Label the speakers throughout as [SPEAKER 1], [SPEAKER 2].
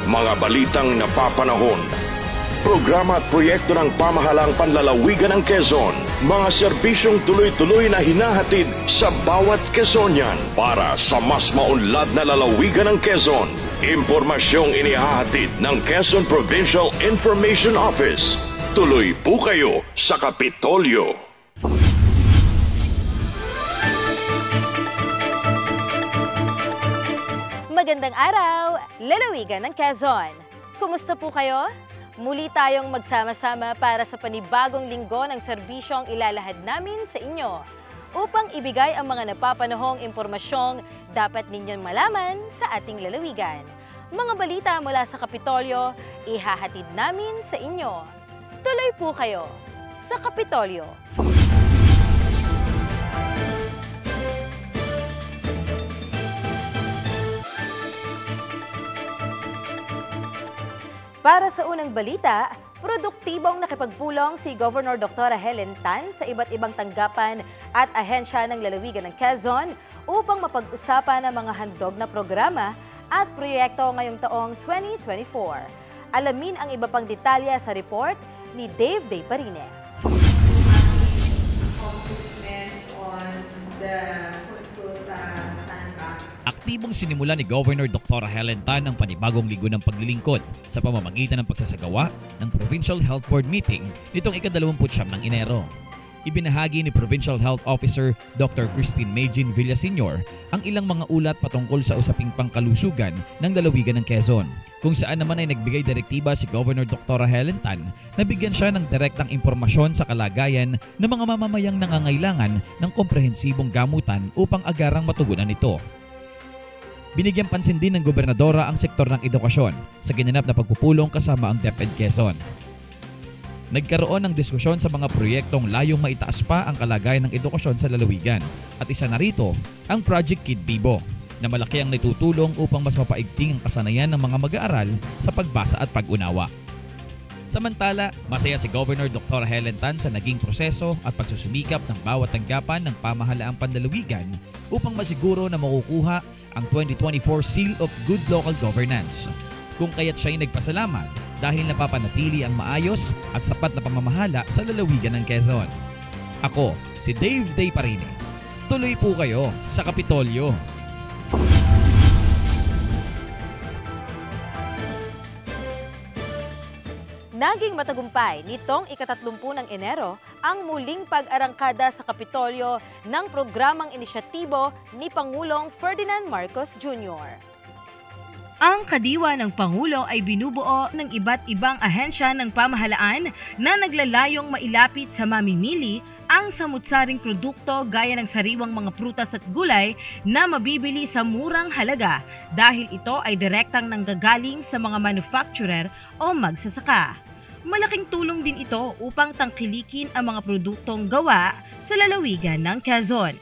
[SPEAKER 1] mga balitang napapanahon, programa at proyekto ng pamahalaang panlalawigan ng Quezon, mga serbisyong tuloy-tuloy na hinahatid sa bawat Quezonian para sa mas maunlad na lalawigan ng Quezon. Impormasyong inihahatid ng Quezon Provincial Information Office. Tuloy po kayo sa Kapitolyo.
[SPEAKER 2] Magandang araw, lalawigan ng Quezon. Kumusta po kayo? Muli tayong magsama-sama para sa panibagong linggo ng serbisyong ilalahad namin sa inyo upang ibigay ang mga napapanahong impormasyong dapat ninyong malaman sa ating lalawigan. Mga balita mula sa Kapitolyo, ihahatid namin sa inyo. Tuloy po kayo sa Kapitolyo. Para sa unang balita, produktibong nakipagpulong si Governor Dr. Helen Tan sa iba't ibang tanggapan at ahensya ng lalawigan ng Quezon upang mapag-usapan ang mga handog na programa at proyekto ngayong taong 2024. Alamin ang iba pang detalya sa report ni Dave Day Parine.
[SPEAKER 3] Aktibong sinimula ni Governor Dr. Helen Tan ang panibagong linggo ng paglilingkod sa pamamagitan ng pagsasagawa ng Provincial Health Board Meeting nitong ika-29 ng Enero. Ibinahagi ni Provincial Health Officer Dr. Christine Majin Villa Sr. ang ilang mga ulat patungkol sa usaping pangkalusugan ng lalawigan ng Quezon, kung saan naman ay nagbigay direktiba si Governor Dr. Helen Tan na bigyan siya ng direktang impormasyon sa kalagayan ng mga mamamayang nangangailangan ng komprehensibong gamutan upang agarang matugunan ito. Binigyang pansin din ng gobernadora ang sektor ng edukasyon sa ginanap na pagpupulong kasama ang DepEd Quezon. Nagkaroon ng diskusyon sa mga proyektong layong maitaas pa ang kalagayan ng edukasyon sa lalawigan at isa na rito ang Project Kid Bibo na malaki ang natutulong upang mas mapaigting ang kasanayan ng mga mag-aaral sa pagbasa at pag-unawa. Samantala, masaya si Governor Dr. Helen Tan sa naging proseso at pagsusumikap ng bawat tanggapan ng pamahalaang panlalawigan upang masiguro na makukuha ang 2024 Seal of Good Local Governance. Kung kaya't siya'y nagpasalamat dahil napapanatili ang maayos at sapat na pamamahala sa lalawigan ng Quezon. Ako, si Dave Day Parine. Tuloy po kayo sa Kapitolyo.
[SPEAKER 2] Naging matagumpay nitong ika-30 ng Enero ang muling pag-arangkada sa Kapitolyo ng programang inisyatibo ni Pangulong Ferdinand Marcos Jr. Ang kadiwa ng Pangulo ay binubuo ng iba't ibang ahensya ng pamahalaan na naglalayong mailapit sa mamimili ang samut-saring produkto gaya ng sariwang mga prutas at gulay na mabibili sa murang halaga dahil ito ay direktang nanggagaling sa mga manufacturer o magsasaka. Malaking tulong din ito upang tangkilikin ang mga produktong gawa sa lalawigan ng Quezon.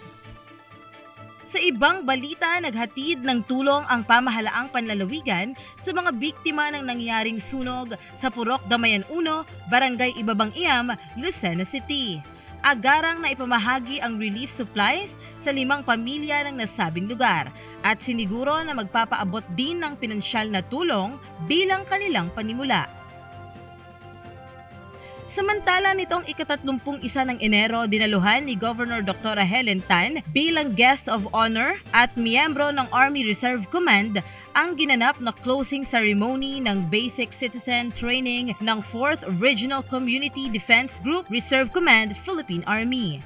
[SPEAKER 2] Sa ibang balita, naghatid ng tulong ang pamahalaang panlalawigan sa mga biktima ng nangyaring sunog sa Purok Damayan 1, Barangay Ibabang Iam, Lucena City. Agarang na ipamahagi ang relief supplies sa 5 pamilya ng nasabing lugar at siniguro na magpapaabot din ng pinansyal na tulong bilang kanilang panimula. Samantala nitong ika-31 ng Enero, dinaluhan ni Governor Dr. Helen Tan bilang guest of honor at miyembro ng Army Reserve Command ang ginanap na closing ceremony ng Basic Citizen Training ng 4th Regional Community Defense Group Reserve Command, Philippine Army.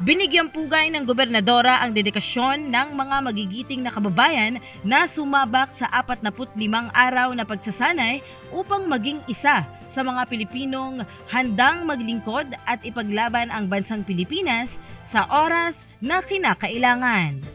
[SPEAKER 2] Binigyang pugay ng gobernadora ang dedikasyon ng mga magigiting na kababayan na sumabak sa 45 araw na pagsasanay upang maging isa sa mga Pilipinong handang maglingkod at ipaglaban ang bansang Pilipinas sa oras na kinakailangan.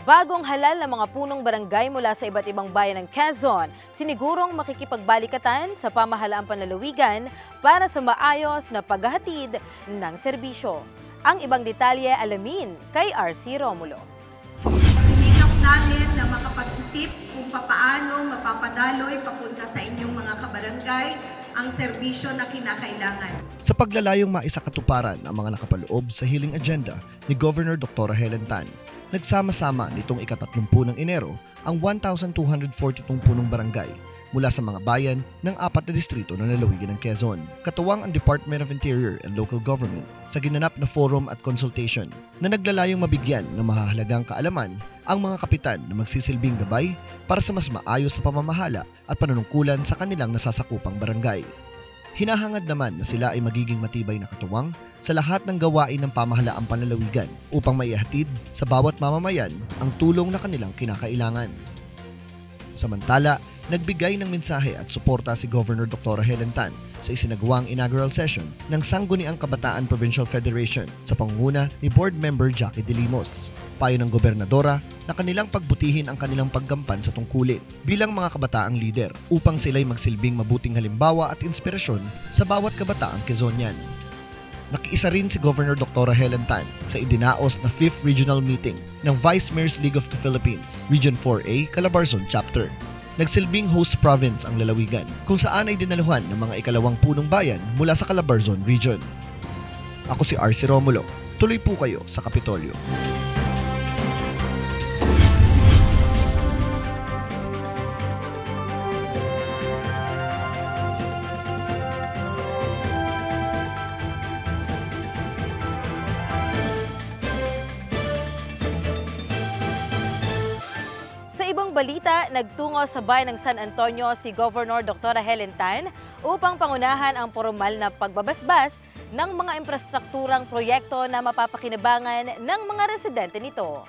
[SPEAKER 2] Bagong halal na mga punong barangay mula sa iba't ibang bayan ng Quezon, sinigurong makikipagbalikatan sa pamahalaang panlalawigan para sa maayos na paghahatid ng serbisyo. Ang ibang detalye alamin kay RC Romulo.
[SPEAKER 4] Sinikap namin na makapag-isip kung papaano mapapadaloy papunta sa inyong mga kabarangay ang serbisyo na kinakailangan.
[SPEAKER 5] Sa paglalayong maisakatuparan ang mga nakapaloob sa healing agenda ni Governor Dr. Helen Tan, nagsama-sama nitong ika-30 ng Enero ang 1,242 punong barangay mula sa mga bayan ng 4 na distrito ng lalawigan ng Quezon. Katuwang ang Department of Interior and Local Government sa ginanap na forum at consultation na naglalayong mabigyan ng mahahalagang kaalaman ang mga kapitan na magsisilbing gabay para sa mas maayos na pamamahala at panunungkulan sa kanilang nasasakupang barangay. Hinahangad naman na sila ay magiging matibay na katuwang sa lahat ng gawain ng pamahalaang panlalawigan upang maihatid sa bawat mamamayan ang tulong na kanilang kinakailangan. Samantala, nagbigay ng mensahe at suporta si Governor Dr. Helen Tan sa isinagawang inaugural session ng Sangguniang Kabataan Provincial Federation sa pangunguna ni Board Member Jackie De Limos. Payo ng gobernadora na kanilang pagbutihin ang kanilang paggampan sa tungkulin bilang mga kabataang leader upang sila'y magsilbing mabuting halimbawa at inspirasyon sa bawat kabataang Quezonian. Nakiisa rin si Governor Dr. Helen Tan sa idinaos na 5th Regional Meeting ng Vice Mayor's League of the Philippines, Region 4A, Calabarzon Chapter. Nagsilbing host province ang lalawigan kung saan ay dinaluhan ng mga ikalawang punong bayan mula sa Calabarzon Region. Ako si RC Romulo. Tuloy po kayo sa Kapitolyo.
[SPEAKER 2] Balita, nagtungo sa bayan ng San Antonio si Governor Dr. Helen Tan upang pangunahan ang formal na pagbabasbas ng mga infrastrukturang proyekto na mapapakinabangan ng mga residente nito.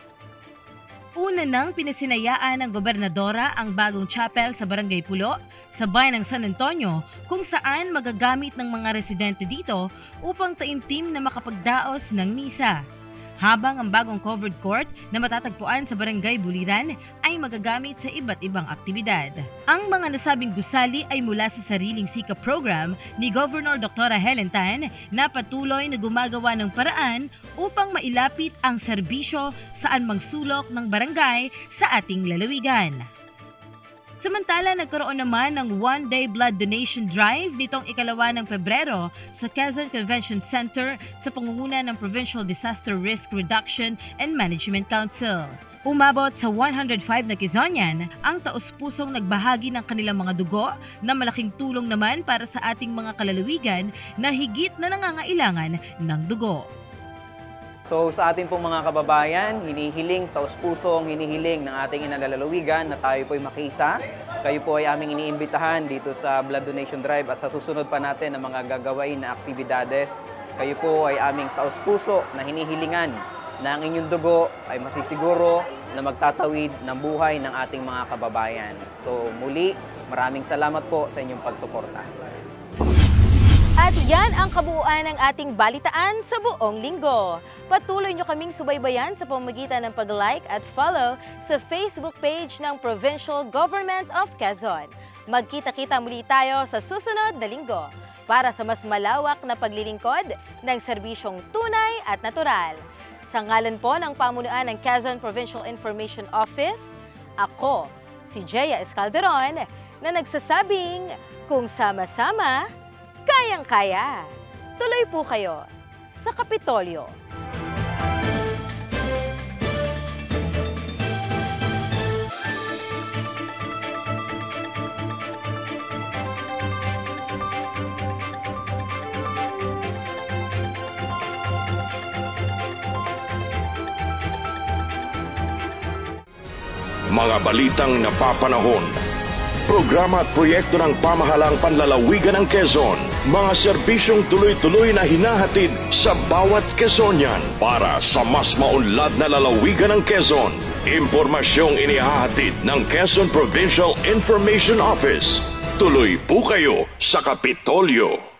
[SPEAKER 2] Una nang pinasinayaan ng gobernadora ang bagong chapel sa Barangay Pulo sa bayan ng San Antonio kung saan magagamit ng mga residente dito upang taimtim na makapagdaos ng misa. Habang ang bagong covered court na matatagpuan sa Barangay Buliran ay magagamit sa iba't ibang aktibidad. Ang mga nasabing gusali ay mula sa sariling SICA program ni Governor Dr. Helen Tan na patuloy na gumagawa ng paraan upang mailapit ang serbisyo saan magsulok ng barangay sa ating lalawigan. Samantala, nagkaroon naman ng one-day blood donation drive nitong ikalawa ng Pebrero sa Quezon Convention Center sa pangunguna ng Provincial Disaster Risk Reduction and Management Council. Umabot sa 105 na Quezonian ang taos-pusong nagbahagi ng kanilang mga dugo na malaking tulong naman para sa ating mga kalalawigan na higit na nangangailangan ng dugo.
[SPEAKER 6] So sa ating pong mga kababayan, hinihiling, taos-pusong hinihiling ng ating inalalawigan na tayo po'y makisa. Kayo po ay aming iniimbitahan dito sa Blood Donation Drive at sa susunod pa natin ng mga gagawain na aktibidades. Kayo po ay aming taos-puso na hinihilingan na ang inyong dugo ay masisiguro na magtatawid ng buhay ng ating mga kababayan. So muli, maraming salamat po sa inyong pagsuporta.
[SPEAKER 2] At yan ang kabuuan ng ating balitaan sa buong linggo. Patuloy nyo kaming subaybayan sa pamamagitan ng pag-like at follow sa Facebook page ng Provincial Government of Quezon. Magkita-kita muli tayo sa susunod na linggo para sa mas malawak na paglilingkod ng serbisyong tunay at natural. Sa ngalan po ng pamunuan ng Quezon Provincial Information Office, ako, si Jaya Escalderon, na nagsasabing kung sama-sama, kayang-kaya. Tuloy po kayo sa Kapitolyo.
[SPEAKER 1] Mga balitang napapanahon, programa at proyekto ng pamahalang panlalawigan ng Quezon, mga serbisyong tuloy-tuloy na hinahatid sa bawat Quezonian para sa mas maunlad na lalawigan ng Quezon. Impormasyong inihahatid ng Quezon Provincial Information Office. Tuloy po kayo sa Kapitolyo.